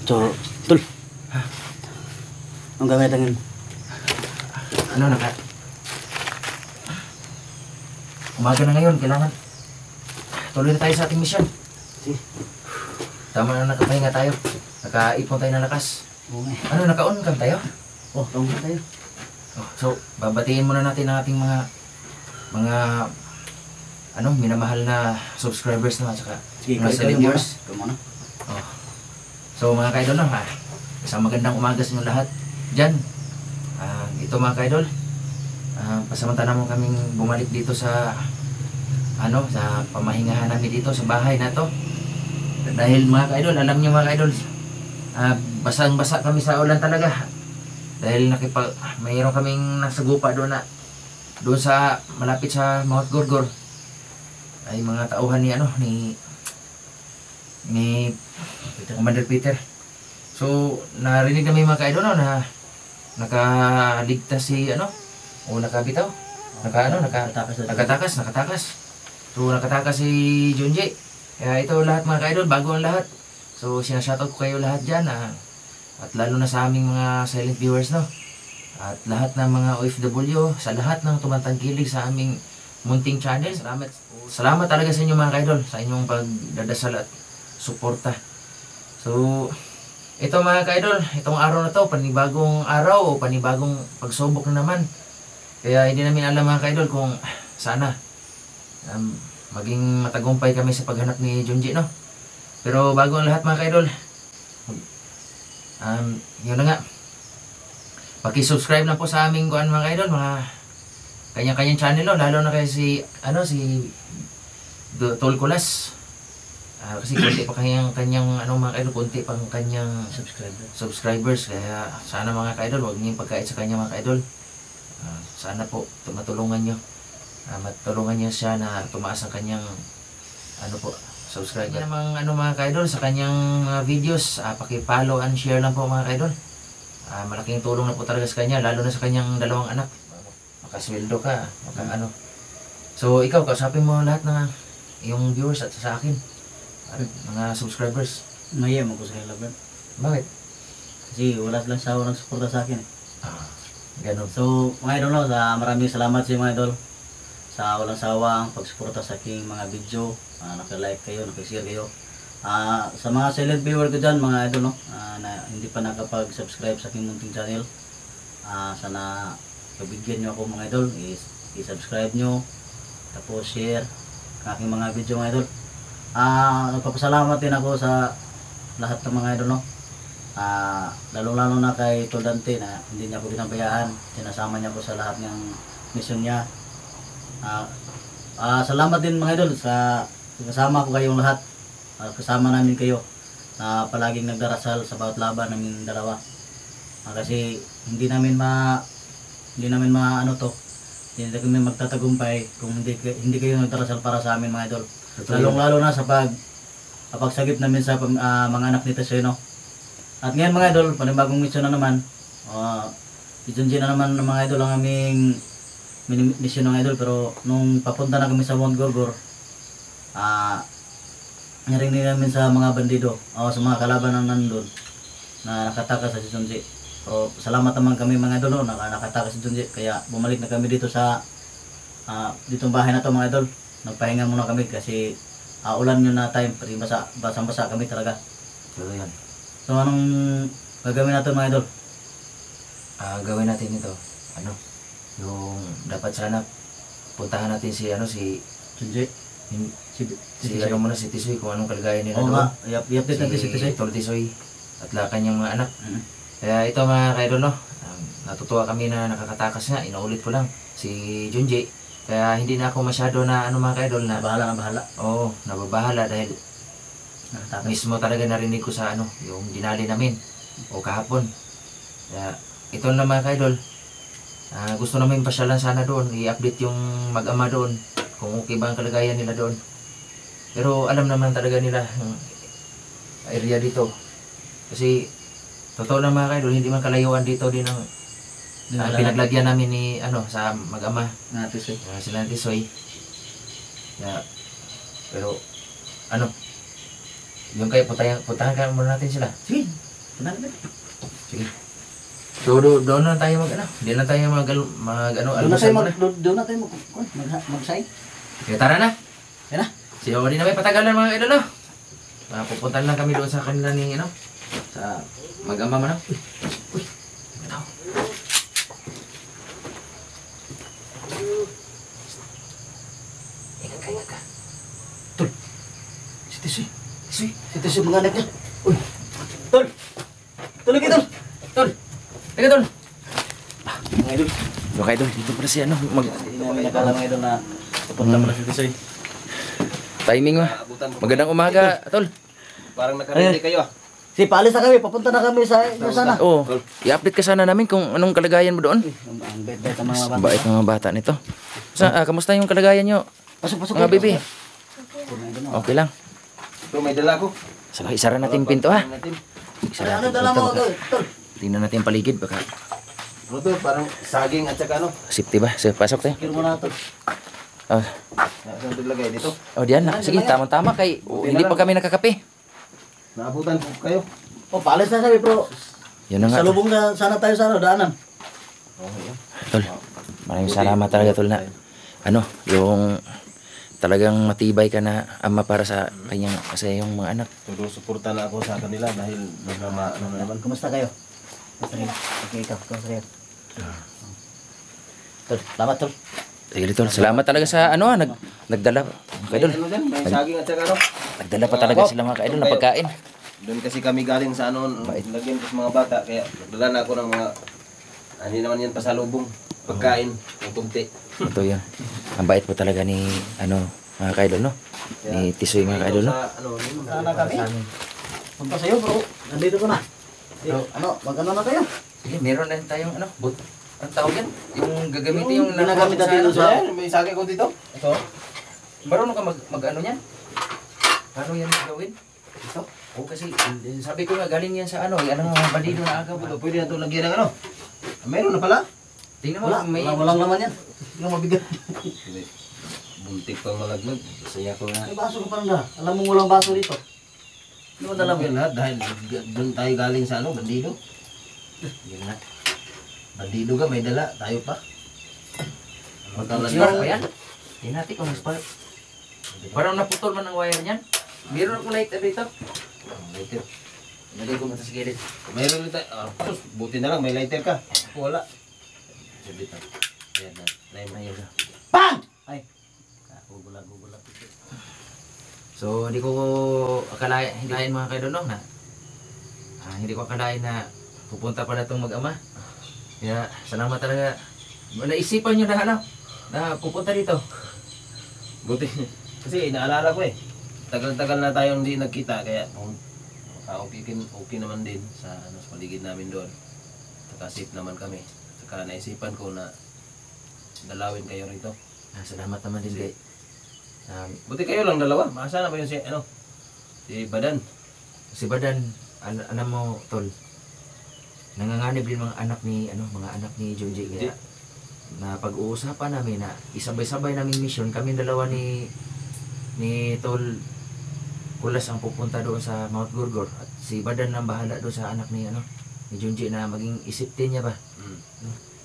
So, tol. Ang gamit ang Ano umaga na ngayon, kailangan tuloy na tayo sa ating misyon. Sige. Tama na nakapahinga tayo. Nakaipon tayo ng lakas. Oo nga. Ano, naka-on cam tayo? Oh, tawag na tayo. Oh, so, babatiin muna natin ang ating mga minamahal na subscribers na at saka Sige, mga silent viewers. Ikaw muna. Oh. So mga kaidol no, isang magandang umaga sa inyong lahat dyan. Ito mga kaidol, pasamantala mo kaming bumalik dito sa sa pamahingahan namin dito sa bahay na to. Dahil mga kaidol, alam niyo mga kaidol, basang-basa kami sa ulan talaga. Dahil mayroon kaming nasagupa doon sa malapit sa Mount Gorgor. Ay mga tauhan ni Commander Peter. So narinig namin mga kaidol na nakaligtas si nakabitaw. Nakatakas. So nakatakas si Junji. Kaya ito lahat mga kaidol, bago ang lahat. So sinashoutout ko kayo lahat dyan at lalo na sa aming mga silent viewers no. At lahat ng mga OFW, sa lahat ng tumantangkilig sa aming munting channel. Salamat talaga sa inyo mga kaidol, sa inyong pagdadasal at suporta. So ito mga kaidol, itong araw na to, panibagong araw o panibagong pagsubok na naman. Kaya hindi namin alam mga kaidol kung sana maging matagumpay kami sa paghanap ni Junji no. Pero bago ang lahat mga kaidol, yun na nga, paki-subscribe na po sa aming mga kaidol, mga kanya-kanyang channel no, lalo na kay si Tol Kulas. Kasi konti pa kanyang mga kaidol, konti pang kanyang subscribers. Kaya sana mga kaidol, huwag niyong pagkait sa kanya mga kaidol. Sana po matulungan niyo. Matulungan niyo siya na tumaas ang kanyang subscriber. Namang mga kaidol sa kanyang videos, paki-follow and share lang po mga kaidol. Malaking tulong na po talaga sa kanya, lalo na sa kanyang dalawang anak. Makasweldo ka, So ikaw, kausapin mo lahat ng iyong viewers at sa akin at mga subscribers. Maya mo ko sa kanila, bro. Bakit? Kasi wala silang sawa nagsuporta sa akin. Ganun. So, mga idol no, maraming salamat sa mga idol sa walang sawang pagsuporta sa aking mga video. Naka-like kayo, naka-share kayo. Sa mga silent viewer ko dyan, mga idol no, na hindi pa nakapag-subscribe sa aking munting channel, sana pabigyan nyo ako mga idol, i-subscribe nyo, tapos share ang aking mga video mga idol. Nagpapasalamat din ako sa lahat ng mga idol no, lalong-lalo na kay Tol Dante na hindi niya ako binabayaan, sinasama niya ako sa lahat ng mission niya. Salamat din mga idol sa kasama ko kayong lahat, kasama namin kayo na palaging nagdarasal sa bawat laban namin dalawa. Kasi hindi namin hindi kami magtatagumpay kung hindi kayo nagdarasal para sa amin mga idol. Lalong-lalo na sa pagsagip namin sa mga anak ni Teseno. At ngayon mga idol, panibagong mission na naman. Junji na naman ng mga idol ang aming mission ng idol. Pero nung papunta na kami sa Mount Gorgor, narinig namin sa mga bandido o sa mga kalaban na nandun na nakatakas sa si Junji. Pero salamat naman kami mga idol nakatakas si Junji. Kaya bumalik na kami dito sa ditong bahay na to mga idol. Nagpahinga muna kami kasi ulan yun na time. Pati basang-basa kami talaga. So yan. So anong gagawin natin mga idol? Gawin natin ito. Yung dapat sana puntahan natin si Junji. si Tisoy kung anong kalagayan nila Oo doon. nga, i-update natin si Tisoy. Tol Tisoy at kanyang mga anak. Kaya ito mga kaidol no, natutuwa kami na nakakatakas nga, inuulit ko lang si Junji. Kaya hindi na ako masyado na mga kaidol na bahala. Oo, nababahala dahil mismo talaga narinig ko sa yung dinali namin o kahapon. Kaya ito na mga kaidol, gusto namin pasyalan sana doon, i-update yung mag-ama doon kung okay ba ang kalagayan nila doon. Pero alam naman talaga nila yung area dito. Kasi totoo lang mga kaidol, hindi man kalayuan dito din ang pinaglagyan namin ni sa mag-ama na Tisoy. Sila Tisoy. Pero yung kayo puntahan ka muna natin sila. Sige. Kinala. Sige. So, doon na tayo mag-ano. Hindi na tayo mag-ano, almusal muna. Doon na tayo mag-sign. Okay, tara na. Yan na. Siya hindi na may patagalan mga idol, no? Pupuntahan lang kami doon sa kanila ni, ano, sa mag-ama mo, no? Uy, ito. Ingat ka, ingat ka. Tol. Si Tisoy. Isoy, Si Tisoy mga anak niya. Uy. Tol. Tol lagi tol. tol. Teka, tol. Mga idol. Mga idol, dito pala si, ano, Hindi namin nakala mga idol na papunta pala si Tisoy. timing mo. Magandang umaga, tol. Parang nakaready kayo ah. Si paalis na kami. Papunta na kami sa inyo sana. Oo, i-update ka sana namin kung anong kalagayan mo doon. Ang bait-bait ang mga Ang bata. bait ng mga bata nito. Kamusta yung kalagayan nyo? Pasok. Mga baby? Mga idol, no? Okay lang. Ito may dala ko. So, isara natin yung pinto, ha? Isara Ano natin dala yung pinto, mo baka tol? Tol. tingnan natin yung paligid, baka Ano to? Parang saging at saka ano. safety ba? Sige, pasok tayo. Kiro mo na tol. Oh, Saan ito lagay dito? diyan na. Sige, tamang-tama kay hindi pa kami nakakape. Naabutan po kayo. Oh, paalis na sabi bro. Yun na nga. Sa lubong na sana tayo sa daanan. Okay yan. Tol, maraming salamat talaga, tol, na ano, yung talagang matibay ka na ama para sa kanyang, sa iyong mga anak. Todo suporta na ako sa kanila dahil ano na naman. Kumusta kayo? Kumusta kayo? Okay, ikaw kayo? Tol, salamat tol. Sige, tol, salamat talaga sa ano, nagdala. May Kaidol, ano dyan? May saging at saka ano? nagdala pa talaga sila mga kaidol na pagkain. Doon kasi kami galing sa ano, lagyan ko sa mga bata. Kaya nagdala na ako ng mga, hindi naman yan pasalubong. Pagkain, ng kunti. Ito yun. Ang bait po talaga ni, ano, mga kaidol, no? Ni Tisoy, mga kaidol, no? Sa, ano, yun, Sana kami. Punta sa'yo bro. Nandito ko na. Ano, mag-ano na tayo? Sige, meron na tayong, ano, ang tawag yan? Yung gagamitin yung ginagamit natin ano, doon sa- Ayan, may saging ko dito. Ito. Marunong ka mag-ano yan? Paano yan gawin? Ito? Oo, kasi sabi ko nga galing yan sa ano, yan ang mga bandido na agaw. Ito, pwede na ito lagyan ng ano. Meron na pala. Tingnan mo, Wala, may... walang laman yan. Yung mabigat. Buntik pang malaglag. Saya ko na. May baso ka pa na. Alam mo walang baso dito. Hindi mo dala mo. Yan lahat dahil doon tayo galing sa ano, bandido. Yan na. Bandido ka, may dala. Tayo pa. Spark pa yan? Tingnan natin kung may spark. Parang naputol man ang wire niyan. Meron akong lighter dito. Lighter. Lagay ko mata sa gilid. Mayroon dito. Buti na lang, may lighter ka. Ako wala. Dito. Ayan na. Ayun na. Bang! Ay. Gugulat. So, hindi ko akalain mga kaidol, no, na hindi ko akalain na pupunta pala itong mag-ama. Kaya, salamat talaga. Naisipan nyo na, ano, na pupunta dito. Buti. Kasi naalala ko eh. Tagal-tagal na tayong hindi nagkita. Kaya okay naman din sa, ano, sa paligid namin doon. Saka safe naman kami. Saka naisipan ko na dalawin kayo rito. Salamat naman din kay Buti kayo lang dalawa. Masa na ba yun si Badan? si Badan, alam mo, tol, nanganganib din mga anak ni Junji. Kaya na pag-uusapan namin na isabay-sabay naming mission, kami dalawa ni Tol Kulas ang pupunta doon sa Mount Gurgor at si Badan ang bahala doon sa anak ni Junji na maging isiptin niya ba.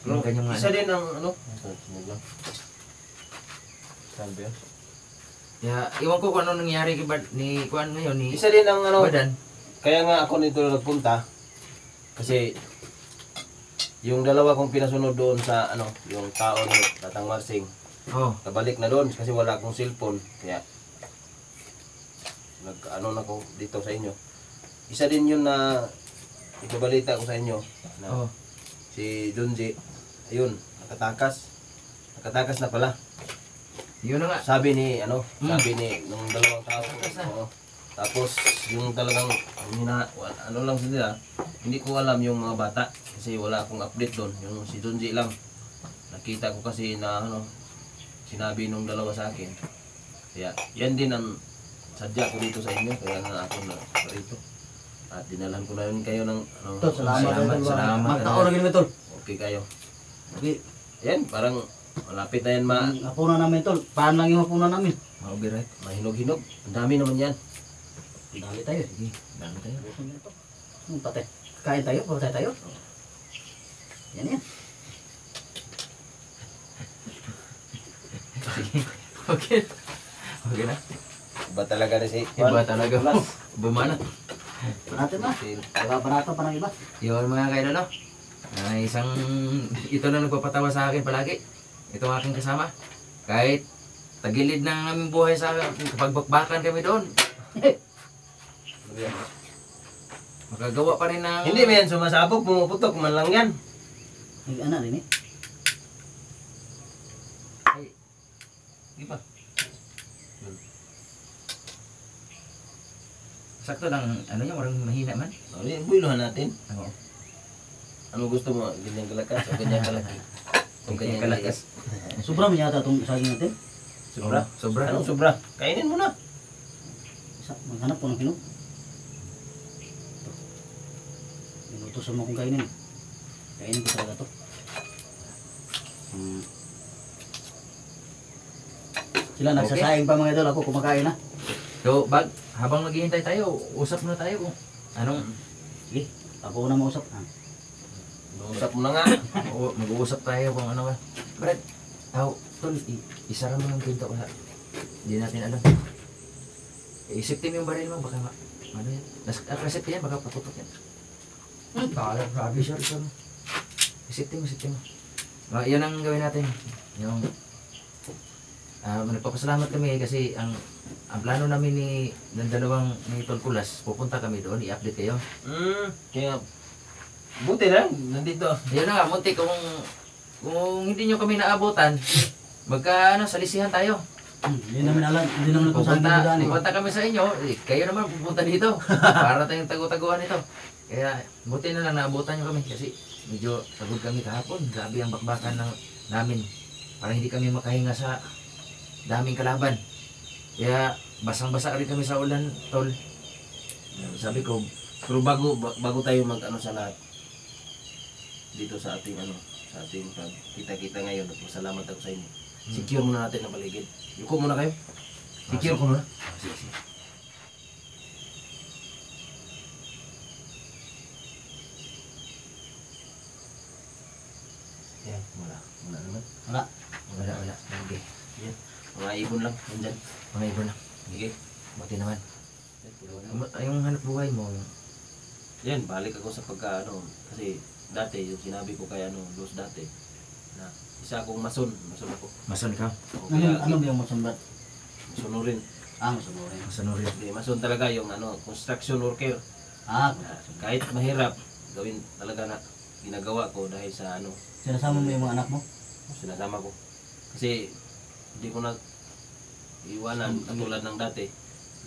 Yung kanyang mga Isa anak. din ang ano? Sabi yan. Kaya iwan ko kung ano nangyari ni Kuan ngayon ni Isa din ang ano. Badan. Kaya nga ako nito nagpunta kasi yung dalawa kong pinasunod doon sa ano, yung tao ni Tatang Marsing, Oh, nabalik na doon kasi wala akong cellphone. Kaya nag-ano na ko dito sa inyo. Isa din yun na ipabalita ko sa inyo na oh. si Junji, ayun, nakatakas na pala. Yun na nga. Sabi ni sabi ni nung dalawang tao. Oo. Tapos yung talagang ano lang sila, hindi ko alam yung mga bata kasi wala akong update doon. Yung si Junji lang. Nakita ko kasi na sinabi nung dalawa sa akin. Kaya yan din ang sadya ko dito sa inyo, kaya nga ako na rito. At dinalan ko na yun kayo ng Tol, salamat. salamat. Magtao rin kami tol. okay kayo. Okay. Yan, parang malapit na yan Hapunan namin tol. Paano lang yung hapunan namin? Maubi right. mahinog-hinog. Ang dami naman yan. Dali tayo. Sige, dami tayo. Patay. Kain tayo, patay tayo. Yan yan. Okay. Okay na. Iba talaga rin si Iba talaga. Plus. Bumanat. Natin ba? Diba banato pa ng iba? Yun mga kaidol, no? Ito na nagpapatawa sa akin palagi. Ito ang aking kasama. Kahit tagilid ng aming buhay sa pagbakbakan kami doon. Makagawa pa rin ng... Hindi men, sumasabog, pumuputok man lang yan. Ano rin eh? Ay, Di ba? sakto lang, ano yan, walang mahina man. O, di, builuhan natin. Oo. Ano gusto mo? Ganyan kalakas o ganyan kalaki? O ganyan kalakas? Sobra mo yata itong saging natin. Sobra? Sobra. Anong sobra? Kainin mo na. Maghanap ko ng hinog. Inutusan mo akong kainin. Kainin ko talaga to. Sila nagsasaing pa mga idol, ako kumakain na. So, habang maghihintay tayo, usap na tayo kung anong... Sige, ako na mausap. Usap mo na nga. Mag-uusap tayo kung ano ka. Brad, tol, isara mo yung pinto kasi hindi natin alam. Isipin mo yung baril mo, baka ano yan? Kasip yan, baka patutok yan. Kala, grabe siya. Isipin mo. Yan ang gawin natin. Yung, nagpapasalamat kami kasi ang plano namin ng dalawang ni Tol Kulas, pupunta kami doon, i-update kayo. Kaya, buti lang, nandito. Yun na nga, munti kung hindi nyo kami naabutan, salisihan tayo. Hindi namin alam, hindi naman kung saan dinadaan eh. Pupunta kami sa inyo, kayo naman pupunta dito. Para tayong tagu-taguan ito. Kaya buti na lang naabutan nyo kami kasi medyo pagod kami kahapon. Grabe ang bakbakan namin. Parang hindi kami makahinga sa daming kalaban. Kaya basang-basa rin kami sa ulan, Tol. Sabi ko, Pero bago tayo mag-ano sa lahat, dito sa ating kita-kita ngayon, at masalamat ako sa inyo. Secure muna natin ang paligid. Yuko muna kayo. Secure ko muna. Sige. Yan, wala naman. Wala. Wala. Okay. Yan, mga ibon lang, nandyan. Mga ibon lang. Sige. Buti naman. Yung hanap buhay mo, Yan, balik ako sa kasi dati, yung sinabi ko kay Los dati, na isa akong mason ako. mason ka. O, kaya, Ano ba yung masumbat? masunurin. Masunurin. Masonorin. Hindi, mason talaga yung construction worker. Ah, Kahit mahirap, gawin talaga na ginagawa ko dahil sa sinasama mo yung mga anak mo? sinasama ko. Kasi hindi ko na iwanan katulad ng dati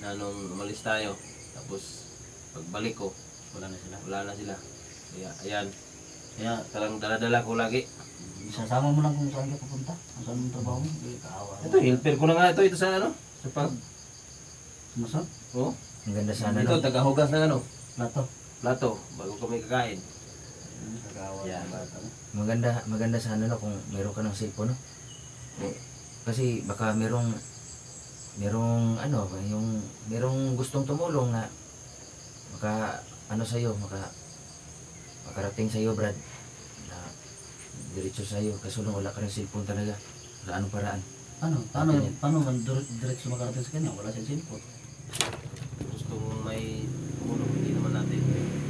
na nung umalis tayo, tapos pagbalik ko, Wala na sila. wala na sila. Kaya ayan, Kaya, talang dala-dala ko lagi. isasama mo lang kung saan ka pupunta. Kung saan yung trabaho mo. Kaawa. Ito, helper ko na nga ito sa sa pag, Sumason? oh, Ang ganda sana, ito, no? tagahugas ng Plato. plato, bago kami kakain. Kagawa Yan. sa bata mo. Maganda sana, no, kung meron ka ng cellphone, no? Kasi baka merong gustong tumulong na makarating sa'yo, Brad, na diretso sa'yo, kaso lang wala ka ng cellphone talaga. Sa anong paraan? Paano man diretso makarating sa kanya? Wala siyang cellphone. Gusto mong may tumulong, hindi naman natin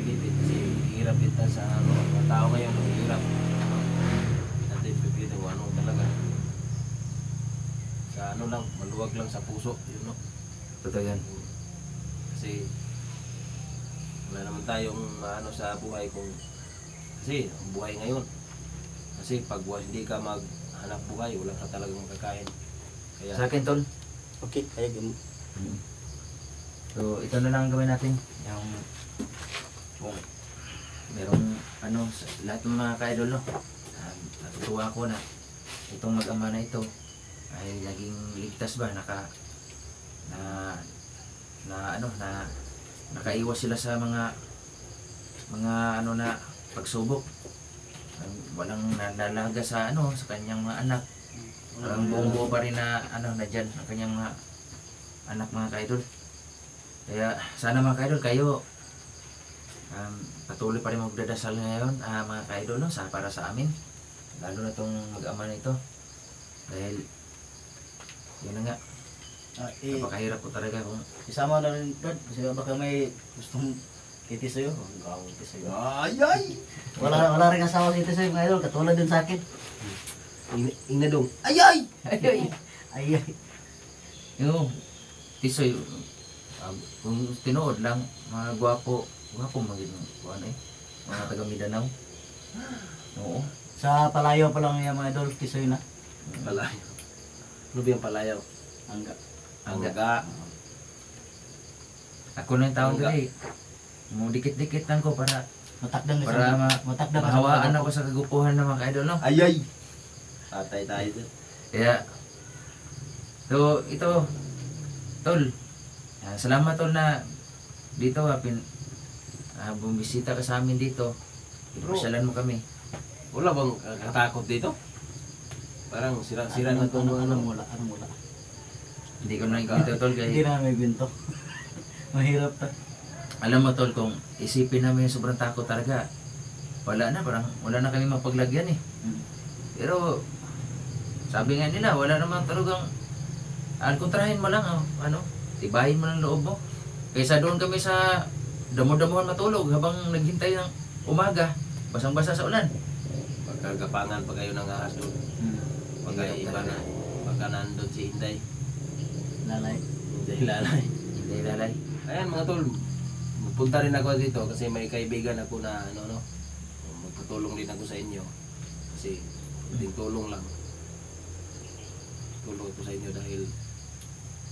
pilitin kasi hirap kita sa mga tao ngayon, hirap. Hindi natin pilitin kung ano talaga. Sa lang, maluwag lang sa puso, yun no. Totoo yan. Kasi wala naman tayong sa buhay kasi ang buhay ngayon. Kasi pag hindi ka maghanap buhay, wala ka talagang makakain. Kaya Sa akin, Tol. Okay, ayag mo. So, ito na lang ang gawin natin. Yung kung merong sa lahat ng mga ka-idol, no? Natutuwa ako na itong mag-ama na ito ay naging ligtas ba nakaiwas sila sa mga pagsubok. Walang nalalaga sa sa kanyang mga anak. Walang buong buo pa rin na dyan ang kanyang mga anak, mga ka-idol. Kaya sana mga ka-idol, kayo patuloy pa rin magdadasal ngayon, mga ka-idol, no, para sa amin. Lalo na itong mag-ama na ito. Dahil, yun na nga, napakahirap po talaga kung Isama na rin, Brad. Kasi baka may gustong kitis sa'yo. Ang kitis sa'yo. Ay! Wala rin asawa si kitis sa'yo, mga idol. Katulad din sa akin. Inadong. Ay! ay, Ay, yung tisoy, kung tinood lang, mga gwapo maging ano mga taga Mindanao. Oo. sa palayo pa lang yung mga idol, kisoy na. Palayaw. Ano ba yung palayaw? Angga. Angga. Ako na yung taon Angga. dali. Mo dikit-dikit lang ko para Matakdang para matakdang mahawaan ako sa kagupuhan ng mga ka-idol, no? Ayay! Patay tayo dun. Kaya, so, ito, tol, salamat tol na dito, bumisita ka sa amin dito. Ipasyalan mo kami. Wala bang katakot dito? Parang sira-sira na itong ano mula. Hindi ko na dito, tol, Hindi kaya, na may binto. Mahirap ta. alam mo tol, kung isipin namin yung sobrang takot talaga, wala na kami mapaglagyan eh. Pero, sabi nga nila, wala naman talagang, kontrahin mo lang, tibahin mo ng loob mo. Kaysa doon kami sa damo-damuhan matulog habang naghintay ng umaga, basang-basa sa ulan. Pagkagapangan pa kayo ng ahas doon. Pagka iba na. Pagka nandun si Inday. Lalay. Inday lalay. Hindi lalay. Ayan mga tol. Punta rin ako dito kasi may kaibigan ako na magtutulong din ako sa inyo. Kasi kunting tulong lang. Tulong ko sa inyo dahil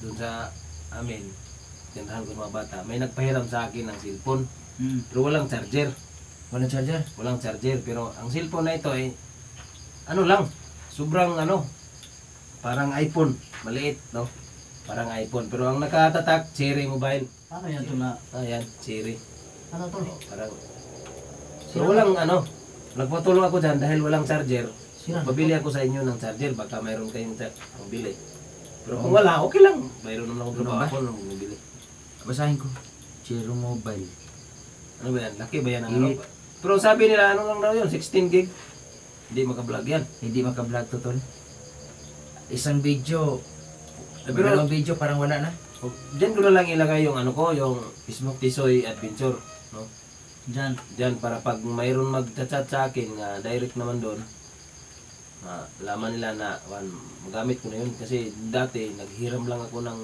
doon sa amin, tindahan ko ng mga bata, may nagpahiram sa akin ng cellphone. Pero walang charger. Walang charger? Walang charger. Pero ang cellphone na ito ay lang, sobrang parang iPhone. Maliit, no? Parang iPhone. Pero ang nakatatak, Cherry Mobile. Ano yan to na? Ayan, Cherry. Ano to? Parang, pero walang nagpatulong ako dyan dahil walang charger. Sira. Pabili ako sa inyo ng charger, baka mayroon kayong pabili. Pero kung wala, okay lang. Mayroon naman akong Ano trabaho ba? ako nang bumili. Basahin ko. Chiro Mobile. Ano ba yan? Laki ba yan ang Init. Pero sabi nila, lang daw yun, 16 gig. Hindi makablog yan. Hindi makablog to tol. Isang video, Pero- dalawang video parang wala na. Diyan ko na lang ilagay yung yung Facebook Tisoy Adventure. No? Diyan. Diyan para pag mayroon magchat sa akin, direct naman doon. Laman nila na magamit ko na yun kasi dati naghiram lang ako ng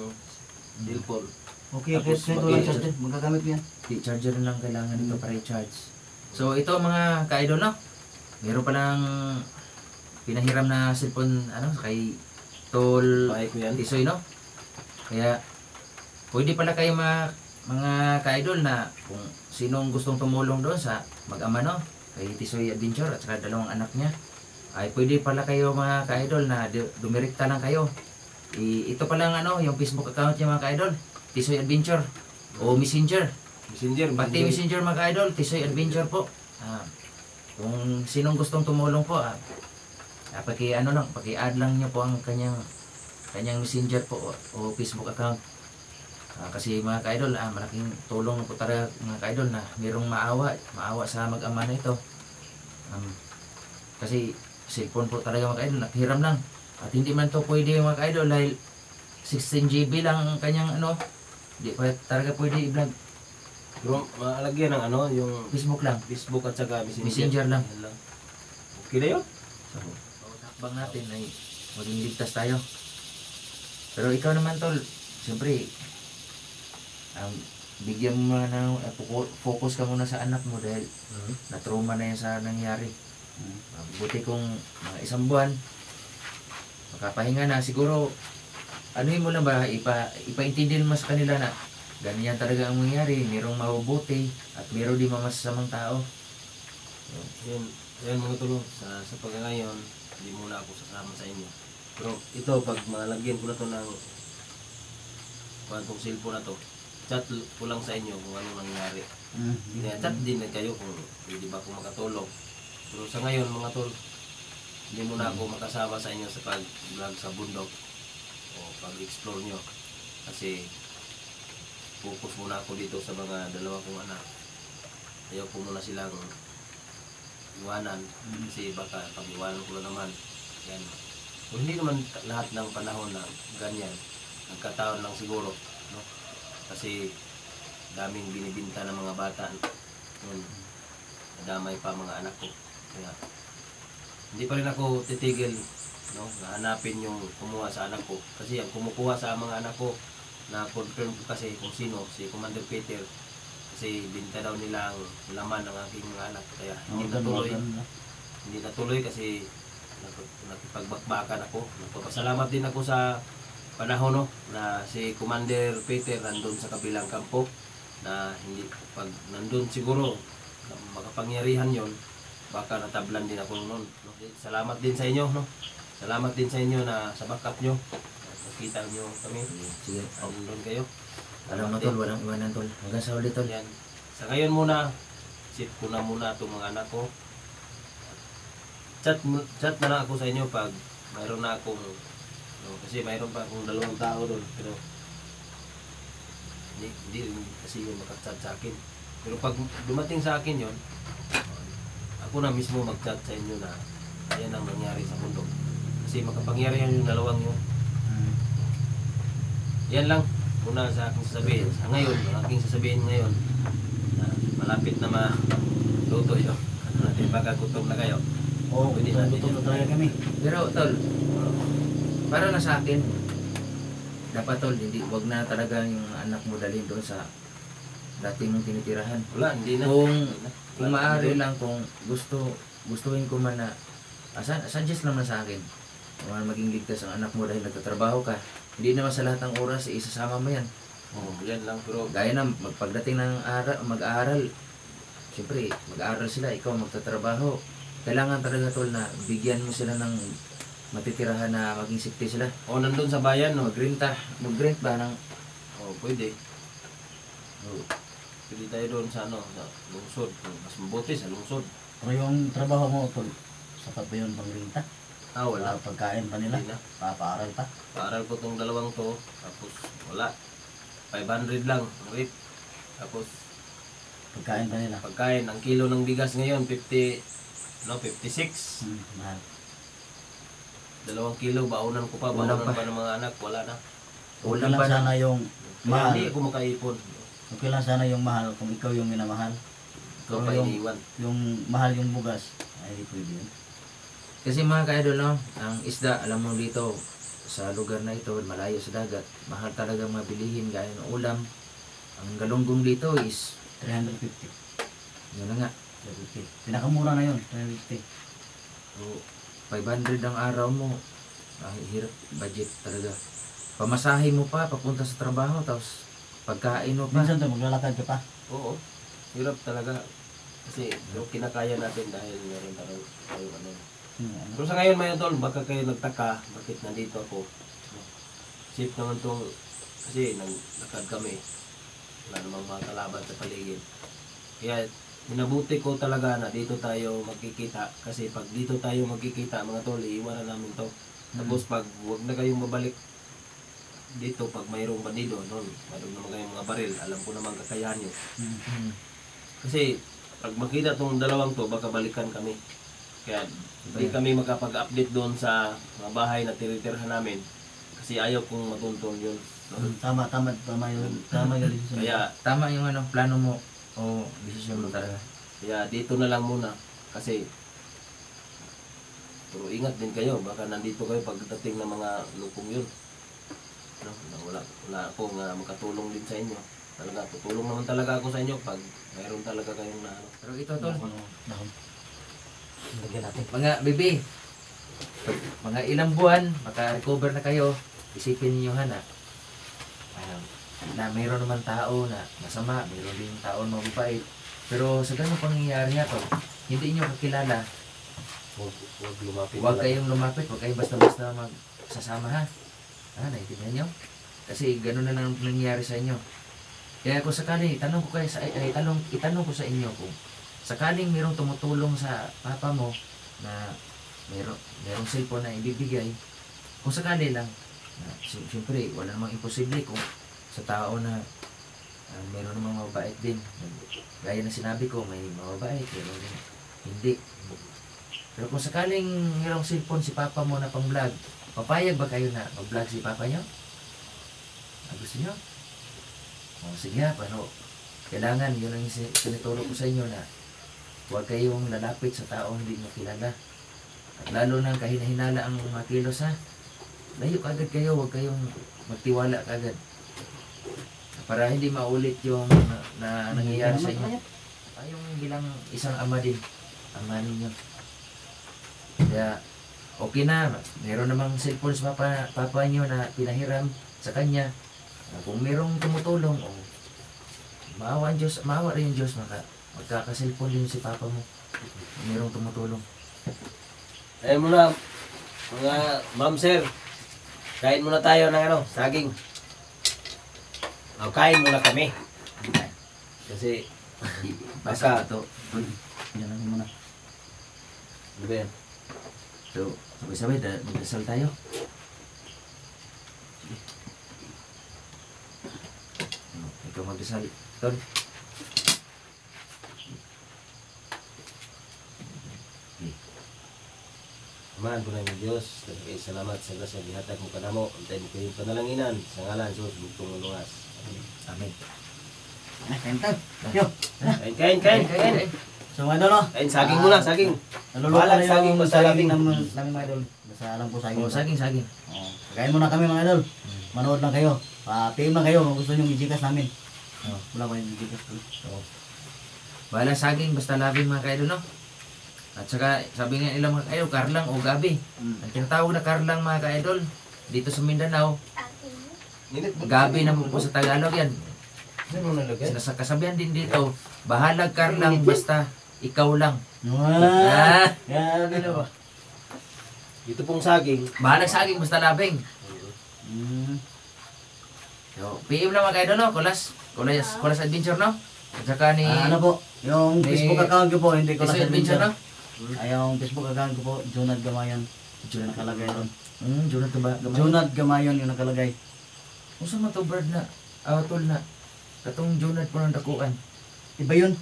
cellphone. Okay, Tapos kahit walang charger. Magagamit mo yan. Di charger lang kailangan nito para i-charge. So ito mga ka-idol, no? Meron palang pinahiram na cellphone kay Tol Bahay ko yan. Tisoy, no? Kaya pwede pala kayo mga ka-idol na kung sinong gustong tumulong doon sa mag-ama, no? Kay Tisoy Adventure at saka dalawang anak niya. Ay pwede pala kayo mga ka-idol na dumirekta lang kayo. Ito palang yung Facebook account niya mga ka-idol, Tisoy Adventure o Messenger. Messenger. Pati Messenger mga ka-idol, Tisoy Adventure po. Kung sinong gustong tumulong po, paki-add lang niyo po ang kanyang Messenger po o Facebook account. Kasi mga ka-idol, malaking tulong po talaga mga ka-idol na mayroong maawa sa mag-ama na ito. Kasi cellphone po talaga mga ka-idol, naghiram lang. At hindi man to pwede mga ka-idol dahil 16 GB lang ang kanyang hindi pa talaga pwede i-vlog. Pero maalagyan ng yung Facebook lang. Facebook at saka Messenger lang. Yan lang. Okay na yun? So, takbang natin ay maging ligtas tayo. Pero ikaw naman tol, siyempre, bigyan mo muna focus ka muna sa anak mo dahil na-trauma na yan sa nangyari. Buti kung mga isang buwan, makapahinga na, siguro, mo lang ba, ipaintindihan mo sa kanila na ganyan talaga ang mangyari, mayroong mabubuti at mayroong di mamasasamang tao. Yan mga tulong. Sa pagkakayon, hindi muna ako sasama sa inyo. Pero ito, pag malagyan ko na to ng kwantong cellphone na to, chat ko lang sa inyo kung ano nangyari. Chat din na kayo kung hindi ba ako makatulong. Pero sa ngayon mga tol, hindi muna ako makasama sa inyo sa pag-vlog sa bundok o pag-explore nyo. Kasi focus muna ako dito sa mga dalawa kong anak. ayaw ko muna silang iwanan kasi baka pag iwanan ko na naman yan. Kung hindi naman lahat ng panahon na ganyan, nagkataon lang siguro, no? Kasi daming binibinta ng mga bata yun, nadamay pa mga anak ko, kaya hindi pa rin ako titigil, no, na hanapin yung kumuha sa anak ko, kasi ang kumukuha sa mga anak ko na confirm ko kasi kung sino, si Commander Peter, kasi binta daw nila ang laman ng aking mga anak, kaya hindi natuloy kasi nakipagbakbakan ako. Nagpapasalamat din ako sa panahon, no, na si Commander Peter nandun sa kabilang kampo, na hindi pag nandun siguro makapangyarihan yon, baka natablan din ako noon, no? Salamat din sa inyo, no? Salamat din sa inyo na sa backup nyo, nakita nyo kami, Sige. nandun kayo. Alam mo tol, walang iwanan tol. Hanggang sa ulit tol. Yan. Sa ngayon muna, sit ko na muna itong mga anak ko. Chat na lang ako sa inyo pag mayroon na akong, no, kasi mayroon pa akong 2 tao doon, pero hindi rin kasi yung makachat sa akin. Pero pag dumating sa akin yon, ako na mismo mag-chat sa inyo na ayan ang nangyari sa mundo. Kasi makapangyarihan yung 2 yun. Yan lang muna sa aking sasabihin. Sa ngayon, ang aking sasabihin ngayon, na malapit na maluto yun. Ano natin, baka gutom na kayo. Oo, Pwede na tututo talaga kami. Pero tol, para na sa akin, dapat tol, hindi, wag na talaga yung anak mo dalhin doon sa dati mong tinitirahan. Wala, hindi na. Kung maaari lang, kung gustuin ko man na, suggest naman sa akin, kung maging ligtas ang anak mo dahil nagtatrabaho ka, hindi naman sa lahat ng oras isasama mo yan. Oo, yan lang. Pero Gaya na, pagdating ng mag-aaral, siyempre, mag-aaral sila, ikaw magtatrabaho. Kailangan talaga tol na bigyan mo sila ng matitirahan na maging safety sila. o nandun sa bayan, no? Mag-rent ba ng... O, pwede. Pwede tayo doon sa ano, sa lungsod. Mas mabuti sa lungsod. Pero yung trabaho mo, tol, sapat ba yun pang rinta? Wala. Wala pagkain pa nila? Hindi na. Papaaral pa? Paaral ko tong 2 to, tapos wala. 500 lang ang rate. Tapos Pagkain pa nila? pagkain, ang kilo ng bigas ngayon, 56. Mahal. 2 kilo, baunan ko pa, Ulam baunan pa. pa ng mga anak, wala na. Okay Ulam lang pa na. sana yung Kaya mahal. hindi ako makaipon. Okay lang sana yung mahal kung ikaw yung minamahal. Ikaw Pero pa yung, iniwan. yung mahal yung bugas, ay pwede yun. Kasi mga ka-idol, no, ang isda, alam mo dito, sa lugar na ito, malayo sa dagat, mahal talaga mabilihin gaya ng ulam. Ang galunggong dito is, 350. yun na nga, 350. Pinakamura na yun, 350. so, 500 ang araw mo, hirap budget talaga. Pamasahe mo pa, papunta sa trabaho, tapos pagkain mo pa. Minsan to, maglalakad ka pa. Oo, hirap talaga. Kasi yung kinakaya natin dahil meron tayo ano. Ano? Pero sa ngayon mga tol, baka kayo nagtaka bakit nandito ako. Safe naman tong, kasi naglakad kami. Wala namang mga kalaban sa paligid. Kaya minabuti ko talaga na dito tayo magkikita. Kasi pag dito tayo magkikita mga tol, iiwanan namin to. Tapos pag huwag na kayong mabalik dito pag mayroong bandido, mayroong naman kayong mga baril, alam ko naman kakayahan nyo. Hmm. Kasi pag makita tong 2 to, baka balikan kami. Kaya hindi kami makapag-update doon sa mga bahay na tinitirhan namin. Kasi ayaw kong matuntun yun. No? Tama yun. Tama yun. Kaya, Tama yung ano, plano mo o desisyon mo talaga. kaya dito na lang muna. Kasi pero ingat din kayo. Baka nandito kayo pagdating ng mga lupong yun. No? Wala akong makatulong din sa inyo. Talaga, tutulong naman talaga ako sa inyo pag mayroon talaga kayong na ano. Pero ito tol, Lagyan natin. mga bebe, mga ilang buwan, maka-recover na kayo, isipin niyo na na mayroon naman tao na masama, mayroon din tao na mababait. Pero sa ganung pangyayari na to, hindi niyo kakilala, Huwag lumapit. huwag kayong lumapit, huwag kayong basta-basta magsasama ha. Naintindihan niyo? Kasi ganun na lang nangyayari sa inyo. Kaya kung sakali, itanong ko sa inyo kung sakaling mayroong tumutulong sa papa mo na mayroong cellphone na ibibigay, kung sakali lang, siyempre, wala namang imposible kung sa tao na Meron namang mabait din. Gaya ng sinabi ko, may mabait, meron din hindi. Pero kung sakaling mayroong cellphone si Papa mo na pang-vlog, papayag ba kayo na mag-vlog si Papa nyo? Gusto nyo? O sige ha, paano? Kailangan, yun ang sinituro ko sa inyo na huwag kayong lalapit sa taong hindi mo kilala. At lalo na kahinahinala ang mga kilos ha. Layo kagad kayo, huwag kayong magtiwala kagad. Para hindi maulit yung na nangyayari sa inyo. Tayong bilang isang ama din, ama ninyo. Kaya okay na, meron namang cellphone sa papa nyo na pinahiram sa kanya. Kung merong tumutulong, maawa ang Diyos, maawa rin yung Diyos, magkaka-cellphone din si Papa mo. Kung merong tumutulong. Ayun muna, mga ma'am sir, kain muna tayo ng saging. Kain muna kami. Kasi, Basta ito. Yan lang muna. ano ba yan? So, sabay-sabay, magdasal tayo. Ikaw magdasal. Tol. Amahan po namin Diyos, nagkay salamat sa grasya gihatag mo kanamo, antay mo kayong panalanginan, sa ngalan sa bugtong ulungas. Amen. Kain tayo. Yo. Kain. So mga idol, no? Kain, saging muna, saging. Naluluto Balag na saging yung basta saging labing. namin mga idol. Basta alam ko saging. Oh, saging. Oh. Kain muna kami mga idol. Manood lang kayo. PM lang kayo kung gusto nyo i-gcash namin. Oh. Wala ba yung i-gcash ko? Bahala saging, basta labing mga kaidol, no? At saka, sabi nga nila mga kaidol, karlang o gabi. Ang tinatawag na karlang mga kaidol, dito sa Mindanao, gabi naman po sa Tagalog yan. Kasabihan din dito, bahalag karlang basta ikaw lang. Ah, Yan, ano ba? Ito pong saging. bahalag saging basta labing. So, PM lang mga kaidol, no? Kulas Adventure, no? At saka ni... Ano po? Yung May- Facebook account ko po, hindi ko Kulas lang Adventure, no? Ay, yung Facebook account ko po, Junad Gamayon. Yung nakalagay doon. Junad ka ba? Junad Gamayon yung nakalagay. Kung saan to bird na, tol na, katong Junad po ng dakuan. Iba yun.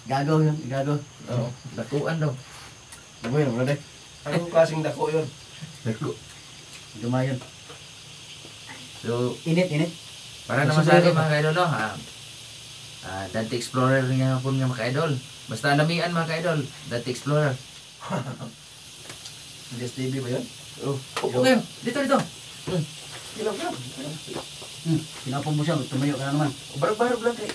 Gagaw yun, gagaw. Oo, dakuan daw. Iba yun, wala Anong klaseng dako yun? Gamayon. So, Init. para naman sa akin mga ka-idol, no? Dante Explorer nga po nga mga ka-idol. Basta alamian mga ka-idol, Dante Explorer. Just TV ba yun? Oh, okay, dito. Ilaw. Sinapon mo siya, tumayo ka na naman. Barog-barog lang kay.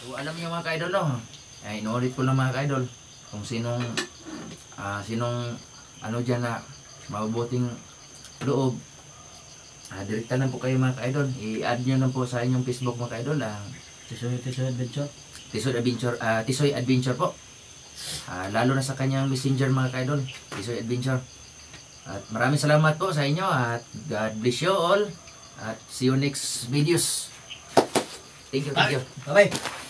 So, alam niyo mga ka-idol, no? Ay, inuulit ko lang mga ka-idol. Kung sinong ano dyan na mabubuting loob. Direkta lang po kayo mga ka-idol. I-add nyo lang po sa inyong Facebook mga ka-idol. Tisoy Adventure. Tisoy Adventure po. Lalo na sa kanyang messenger mga ka-idol. Tisoy Adventure. At maraming salamat po sa inyo at God bless you all. At see you next videos. Thank you. Bye-bye.